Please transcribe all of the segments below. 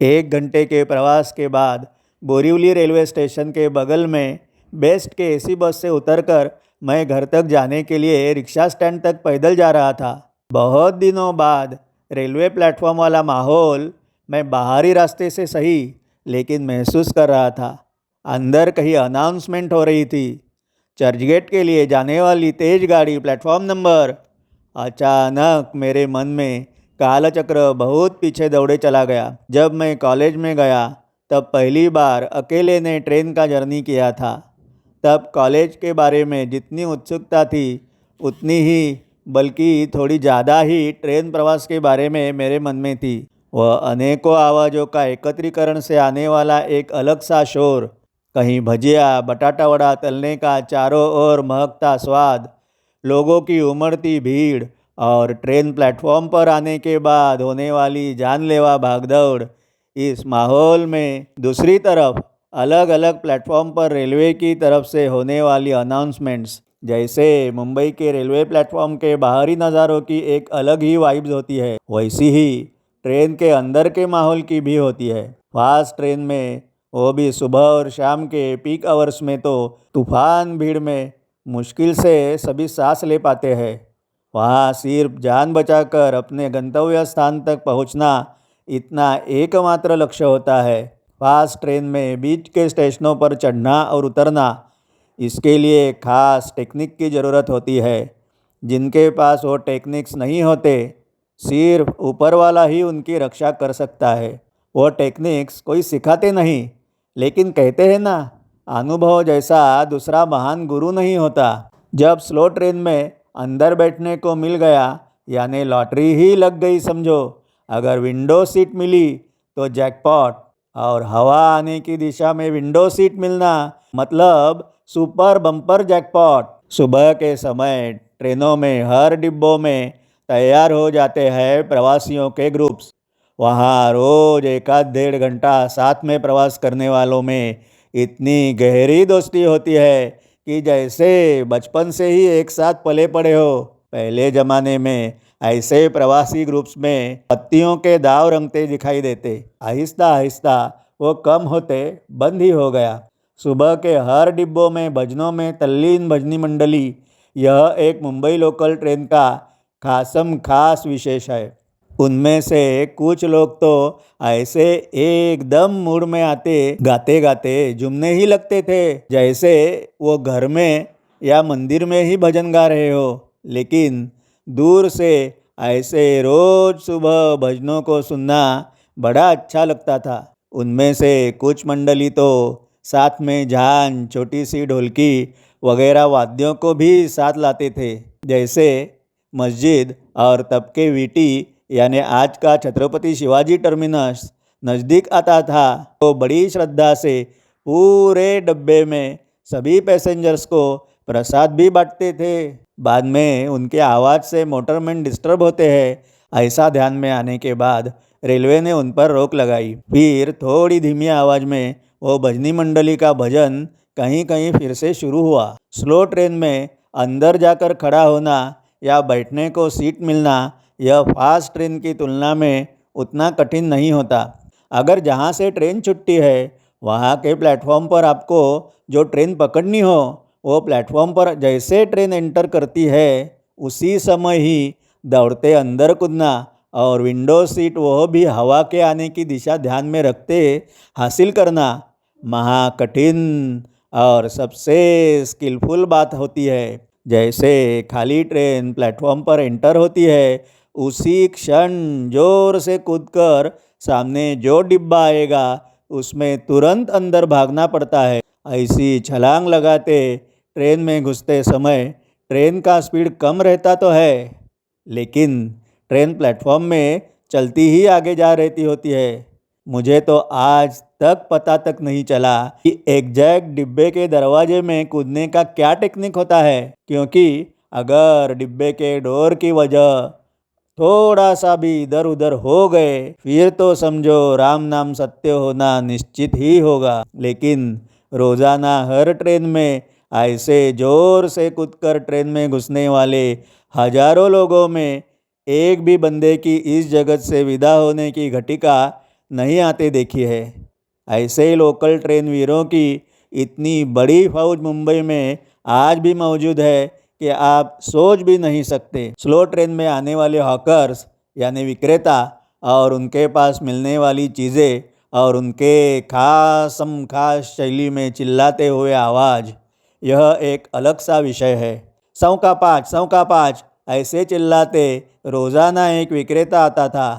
1 घंटे के प्रवास के बाद बोरीवली रेलवे स्टेशन के बगल में बेस्ट के एसी बस से उतरकर मैं घर तक जाने के लिए रिक्शा स्टैंड तक पैदल जा रहा था। बहुत दिनों बाद रेलवे प्लेटफॉर्म वाला माहौल मैं बाहरी रास्ते से सही लेकिन महसूस कर रहा था। अंदर कहीं अनाउंसमेंट हो रही थी। चर्चगेट के लिए जाने वाली तेज गाड़ी प्लेटफॉर्म नंबर। अचानक मेरे मन में कालचक्र बहुत पीछे दौड़े चला गया। जब मैं कॉलेज में गया तब पहली बार अकेले ने ट्रेन का जर्नी किया था। तब कॉलेज के बारे में जितनी उत्सुकता थी उतनी ही बल्कि थोड़ी ज़्यादा ही ट्रेन प्रवास के बारे में मेरे मन में थी। वह अनेकों आवाज़ों का एकत्रीकरण से आने वाला एक अलग सा शोर, कहीं भजिया बटाटा वड़ा तलने का चारों ओर महकता स्वाद, लोगों की उमड़ती भीड़ और ट्रेन प्लेटफॉर्म पर आने के बाद होने वाली जानलेवा भागदौड़। इस माहौल में दूसरी तरफ अलग अलग प्लेटफॉर्म पर रेलवे की तरफ से होने वाली अनाउंसमेंट्स, जैसे मुंबई के रेलवे प्लेटफॉर्म के बाहरी नज़ारों की एक अलग ही वाइब्स होती है, वैसी ही ट्रेन के अंदर के माहौल की भी होती है। फास्ट ट्रेन में, वो भी सुबह और शाम के पीक आवर्स में, तो तूफान भीड़ में मुश्किल से सभी सांस ले पाते हैं। वहाँ सिर्फ जान बचाकर अपने गंतव्य स्थान तक पहुँचना इतना एकमात्र लक्ष्य होता है। फास्ट ट्रेन में बीच के स्टेशनों पर चढ़ना और उतरना, इसके लिए खास टेक्निक की ज़रूरत होती है। जिनके पास वो टेक्निक्स नहीं होते, सिर्फ ऊपर वाला ही उनकी रक्षा कर सकता है। वो टेक्निक्स कोई सिखाते नहीं, लेकिन कहते हैं ना, अनुभव जैसा दूसरा महान गुरु नहीं होता। जब स्लो ट्रेन में अंदर बैठने को मिल गया, यानी लॉटरी ही लग गई समझो। अगर विंडो सीट मिली तो जैकपॉट, और हवा आने की दिशा में विंडो सीट मिलना मतलब सुपर बम्पर जैकपॉट। सुबह के समय ट्रेनों में हर डिब्बों में तैयार हो जाते हैं प्रवासियों के ग्रुप्स। वहाँ रोज 1-1.5 घंटा साथ में प्रवास करने वालों में इतनी गहरी दोस्ती होती है कि जैसे बचपन से ही एक साथ पले पड़े हो। पहले ज़माने में ऐसे प्रवासी ग्रुप्स में पत्तियों के दाव रंगते दिखाई देते। आहिस्ता आहिस्ता वो कम होते बंद ही हो गया। सुबह के हर डिब्बों में भजनों में तल्लीन भजनी मंडली, यह एक मुंबई लोकल ट्रेन का खासम खास विशेष है। उनमें से कुछ लोग तो ऐसे एकदम मूड में आते, गाते गाते झूमने ही लगते थे, जैसे वो घर में या मंदिर में ही भजन गा रहे हो। लेकिन दूर से ऐसे रोज सुबह भजनों को सुनना बड़ा अच्छा लगता था। उनमें से कुछ मंडली तो साथ में झांझ, छोटी सी ढोलकी वगैरह वाद्यों को भी साथ लाते थे। जैसे मस्जिद और तब के वीटी, यानी आज का छत्रपति शिवाजी टर्मिनस नज़दीक आता था, तो बड़ी श्रद्धा से पूरे डब्बे में सभी पैसेंजर्स को प्रसाद भी बांटते थे। बाद में उनके आवाज़ से मोटरमैन डिस्टर्ब होते हैं, ऐसा ध्यान में आने के बाद रेलवे ने उन पर रोक लगाई। फिर थोड़ी धीमी आवाज़ में वो भजनी मंडली का भजन कहीं कहीं फिर से शुरू हुआ। स्लो ट्रेन में अंदर जाकर खड़ा होना या बैठने को सीट मिलना, यह फास्ट ट्रेन की तुलना में उतना कठिन नहीं होता। अगर जहाँ से ट्रेन छुट्टी है वहाँ के प्लेटफॉर्म पर आपको जो ट्रेन पकड़नी हो, वो प्लेटफॉर्म पर जैसे ट्रेन एंटर करती है उसी समय ही दौड़ते अंदर कूदना और विंडो सीट, वह भी हवा के आने की दिशा ध्यान में रखते हासिल करना महा कठिन और सबसे स्किलफुल बात होती है। जैसे खाली ट्रेन प्लेटफॉर्म पर एंटर होती है, उसी क्षण जोर से कूदकर सामने जो डिब्बा आएगा उसमें तुरंत अंदर भागना पड़ता है। ऐसी छलांग लगाते ट्रेन में घुसते समय ट्रेन का स्पीड कम रहता तो है, लेकिन ट्रेन प्लेटफॉर्म में चलती ही आगे जा रहती होती है। मुझे तो आज तक पता तक नहीं चला कि एग्जैक्ट डिब्बे के दरवाजे में कूदने का क्या टेक्निक होता है, क्योंकि अगर डिब्बे के डोर की वजह थोड़ा सा भी इधर उधर हो गए फिर तो समझो राम नाम सत्य होना निश्चित ही होगा। लेकिन रोज़ाना हर ट्रेन में ऐसे जोर से कूदकर ट्रेन में घुसने वाले हजारों लोगों में एक भी बंदे की इस जगत से विदा होने की घटिका नहीं आते देखी है। ऐसे ही लोकल ट्रेन वीरों की इतनी बड़ी फौज मुंबई में आज भी मौजूद है कि आप सोच भी नहीं सकते। स्लो ट्रेन में आने वाले हॉकर्स यानी विक्रेता और उनके पास मिलने वाली चीज़ें और उनके खासम खास शैली में चिल्लाते हुए आवाज़, यह एक अलग सा विषय है। 100 का 5 ऐसे चिल्लाते रोज़ाना एक विक्रेता आता था।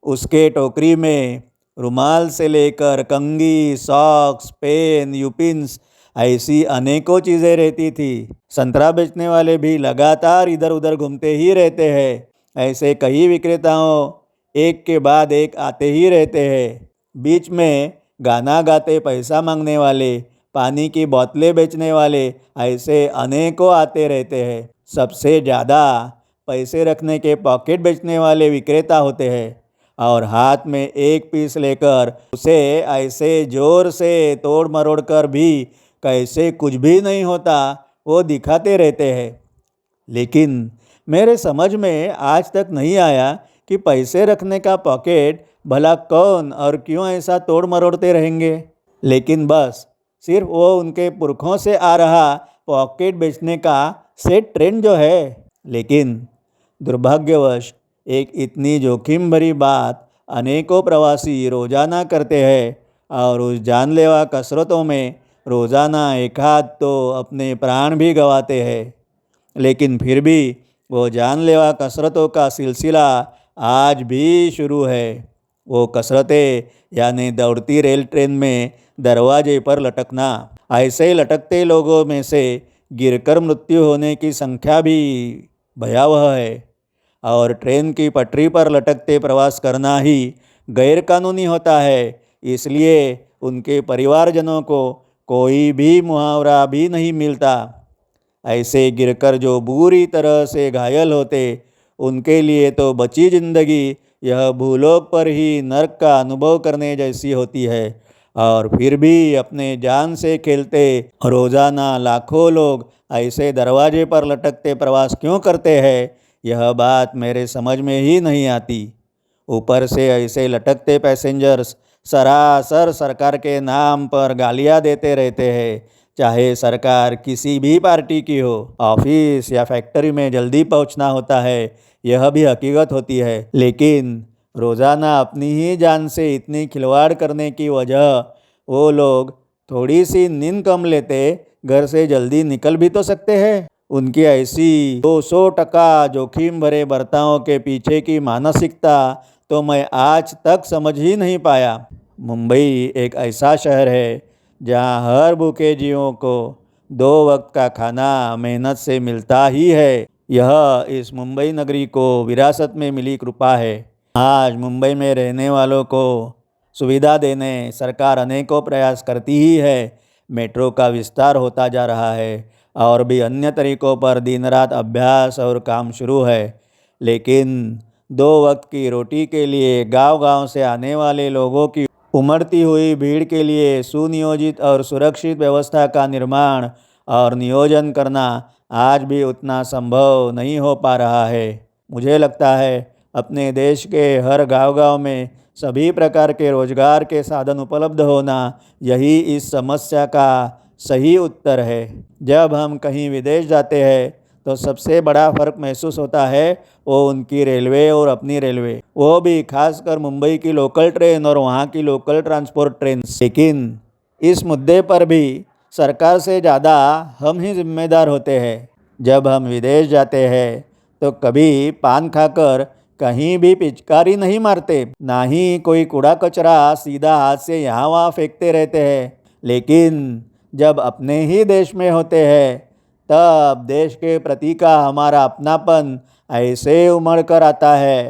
उसके टोकरी में रुमाल से लेकर कंघी, सॉक्स, पेन, यूपिन्स ऐसी अनेकों चीज़ें रहती थी। संतरा बेचने वाले भी लगातार इधर उधर घूमते ही रहते हैं। ऐसे कई विक्रेताओं एक के बाद एक आते ही रहते हैं। बीच में गाना गाते पैसा मांगने वाले, पानी की बोतलें बेचने वाले, ऐसे अनेकों आते रहते हैं। सबसे ज़्यादा पैसे रखने के पॉकेट बेचने वाले विक्रेता होते हैं और हाथ में एक पीस लेकर उसे ऐसे ज़ोर से तोड़ मरोड़ कर भी कैसे कुछ भी नहीं होता वो दिखाते रहते हैं। लेकिन मेरे समझ में आज तक नहीं आया कि पैसे रखने का पॉकेट भला कौन और क्यों ऐसा तोड़ मरोड़ते रहेंगे। लेकिन बस सिर्फ वो उनके पुरखों से आ रहा पॉकेट बेचने का सेट ट्रेंड जो है। लेकिन दुर्भाग्यवश एक इतनी जोखिम भरी बात अनेकों प्रवासी रोज़ाना करते हैं और उस जानलेवा कसरतों में रोज़ाना एक आध तो अपने प्राण भी गंवाते हैं। लेकिन फिर भी वो जानलेवा कसरतों का सिलसिला आज भी शुरू है। वो कसरतें यानी दौड़ती रेल ट्रेन में दरवाजे पर लटकना। ऐसे लटकते लोगों में से गिरकर मृत्यु होने की संख्या भी भयावह है और ट्रेन की पटरी पर लटकते प्रवास करना ही गैरकानूनी होता है। इसलिए उनके परिवारजनों को कोई भी मुआवजा भी नहीं मिलता। ऐसे गिरकर जो बुरी तरह से घायल होते उनके लिए तो बची जिंदगी यह भूलोक पर ही नर्क का अनुभव करने जैसी होती है। और फिर भी अपने जान से खेलते रोज़ाना लाखों लोग ऐसे दरवाजे पर लटकते प्रवास क्यों करते हैं, यह बात मेरे समझ में ही नहीं आती। ऊपर से ऐसे लटकते पैसेंजर्स सरासर सरकार के नाम पर गालियां देते रहते हैं। चाहे सरकार किसी भी पार्टी की हो, ऑफिस या फैक्ट्री में जल्दी पहुंचना होता है, यह भी हकीकत होती है। लेकिन रोज़ाना अपनी ही जान से इतनी खिलवाड़ करने की वजह वो लोग थोड़ी सी नींद कम लेते घर से जल्दी निकल भी तो सकते हैं। उनकी ऐसी 200% जोखिम भरे बर्तावों के पीछे की मानसिकता तो मैं आज तक समझ ही नहीं पाया। मुंबई एक ऐसा शहर है जहां हर भूखे जीवों को 2 वक्त का खाना मेहनत से मिलता ही है। यह इस मुंबई नगरी को विरासत में मिली कृपा है। आज मुंबई में रहने वालों को सुविधा देने सरकार अनेकों प्रयास करती ही है। मेट्रो का विस्तार होता जा रहा है और भी अन्य तरीकों पर दिन रात अभ्यास और काम शुरू है। लेकिन 2 वक्त की रोटी के लिए गांव-गांव से आने वाले लोगों की उमड़ती हुई भीड़ के लिए सुनियोजित और सुरक्षित व्यवस्था का निर्माण और नियोजन करना आज भी उतना संभव नहीं हो पा रहा है। मुझे लगता है अपने देश के हर गांव-गांव में सभी प्रकार के रोजगार के साधन उपलब्ध होना यही इस समस्या का सही उत्तर है। जब हम कहीं विदेश जाते हैं तो सबसे बड़ा फ़र्क महसूस होता है वो उनकी रेलवे और अपनी रेलवे, वो भी खासकर मुंबई की लोकल ट्रेन और वहाँ की लोकल ट्रांसपोर्ट ट्रेन। लेकिन इस मुद्दे पर भी सरकार से ज़्यादा हम ही जिम्मेदार होते हैं। जब हम विदेश जाते हैं तो कभी पान खाकर कहीं भी पिचकारी नहीं मारते, ना ही कोई कूड़ा कचरा सीधा हाथ से यहाँ वहाँ फेंकते रहते हैं। लेकिन जब अपने ही देश में होते हैं तब देश के प्रति का हमारा अपनापन ऐसे उमड़ कर आता है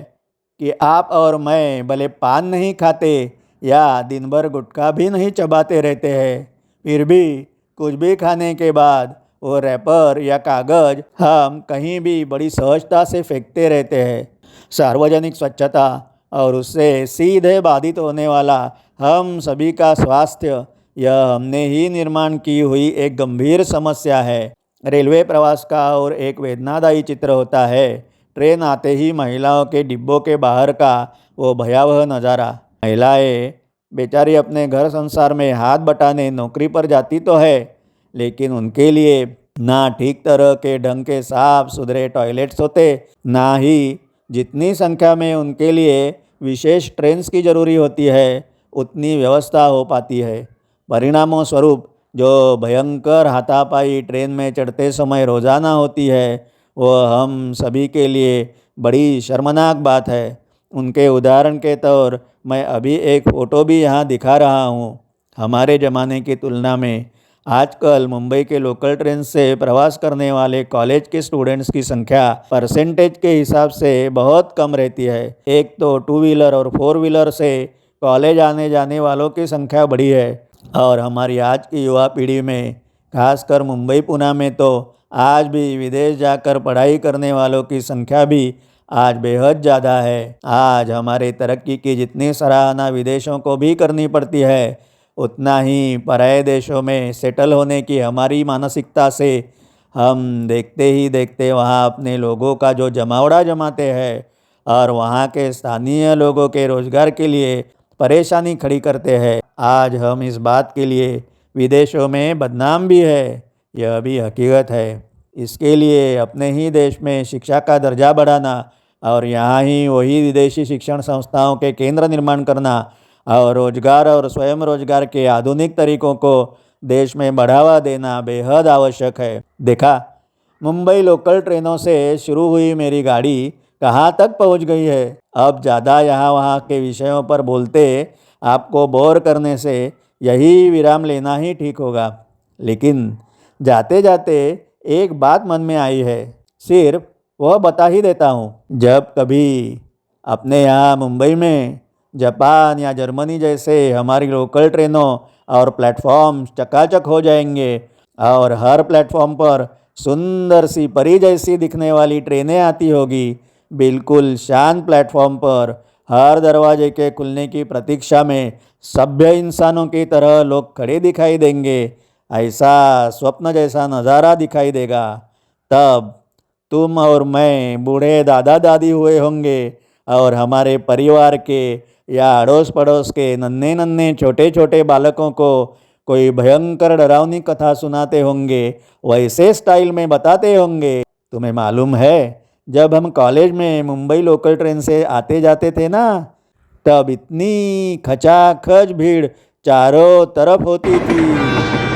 कि आप और मैं भले पान नहीं खाते या दिन भर गुटखा भी नहीं चबाते रहते हैं, फिर भी कुछ भी खाने के बाद वो रैपर या कागज़ हम कहीं भी बड़ी सहजता से फेंकते रहते हैं। सार्वजनिक स्वच्छता और उससे सीधे बाधित होने वाला हम सभी का स्वास्थ्य, यह हमने ही निर्माण की हुई एक गंभीर समस्या है। रेलवे प्रवास का और एक वेदनादायी चित्र होता है ट्रेन आते ही महिलाओं के डिब्बों के बाहर का वो भयावह नज़ारा। महिलाएं बेचारी अपने घर संसार में हाथ बटाने नौकरी पर जाती तो है, लेकिन उनके लिए ना ठीक तरह के ढंग के साफ सुथरे टॉयलेट्स होते, ना ही जितनी संख्या में उनके लिए विशेष ट्रेन्स की ज़रूरी होती है उतनी व्यवस्था हो पाती है। परिणामों स्वरूप जो भयंकर हाथापाई ट्रेन में चढ़ते समय रोज़ाना होती है, वह हम सभी के लिए बड़ी शर्मनाक बात है। उनके उदाहरण के तौर मैं अभी एक फ़ोटो भी यहाँ दिखा रहा हूँ। हमारे ज़माने की तुलना में आजकल मुंबई के लोकल ट्रेन से प्रवास करने वाले कॉलेज के स्टूडेंट्स की संख्या परसेंटेज के हिसाब से बहुत कम रहती है। एक तो टू व्हीलर और फोर व्हीलर से कॉलेज आने जाने वालों की संख्या बढ़ी है, और हमारी आज की युवा पीढ़ी में खासकर मुंबई पुणे में तो आज भी विदेश जाकर पढ़ाई करने वालों की संख्या भी आज बेहद ज़्यादा है। आज हमारे तरक्की की जितनी सराहना विदेशों को भी करनी पड़ती है, उतना ही पराये देशों में सेटल होने की हमारी मानसिकता से हम देखते ही देखते वहाँ अपने लोगों का जो जमावड़ा जमाते हैं और वहाँ के स्थानीय लोगों के रोजगार के लिए परेशानी खड़ी करते हैं। आज हम इस बात के लिए विदेशों में बदनाम भी है, यह भी हकीकत है। इसके लिए अपने ही देश में शिक्षा का दर्जा बढ़ाना और यहाँ ही वही विदेशी शिक्षण संस्थाओं के केंद्र निर्माण करना और रोजगार और स्वयं रोजगार के आधुनिक तरीकों को देश में बढ़ावा देना बेहद आवश्यक है। देखा, मुंबई लोकल ट्रेनों से शुरू हुई मेरी गाड़ी कहाँ तक पहुँच गई है। अब ज़्यादा यहाँ वहाँ के विषयों पर बोलते आपको बोर करने से यही विराम लेना ही ठीक होगा। लेकिन जाते जाते एक बात मन में आई है, सिर्फ वह बता ही देता हूँ। जब कभी अपने यहाँ मुंबई में जापान या जर्मनी जैसे हमारी लोकल ट्रेनों और प्लेटफॉर्म चकाचक हो जाएंगे और हर प्लेटफॉर्म पर सुंदर सी परी जैसी दिखने वाली ट्रेनें आती होगी, बिल्कुल शांत प्लेटफॉर्म पर हर दरवाजे के खुलने की प्रतीक्षा में सभ्य इंसानों की तरह लोग खड़े दिखाई देंगे, ऐसा स्वप्न जैसा नज़ारा दिखाई देगा। तब तुम और मैं बूढ़े दादा दादी हुए होंगे और हमारे परिवार के या अड़ोस पड़ोस के नन्हे नन्हे छोटे छोटे बालकों को कोई भयंकर डरावनी कथा सुनाते होंगे, वैसे स्टाइल में बताते होंगे। तुम्हें मालूम है, जब हम कॉलेज में मुंबई लोकल ट्रेन से आते जाते थे ना, तब इतनी खचाखच भीड़ चारों तरफ होती थी।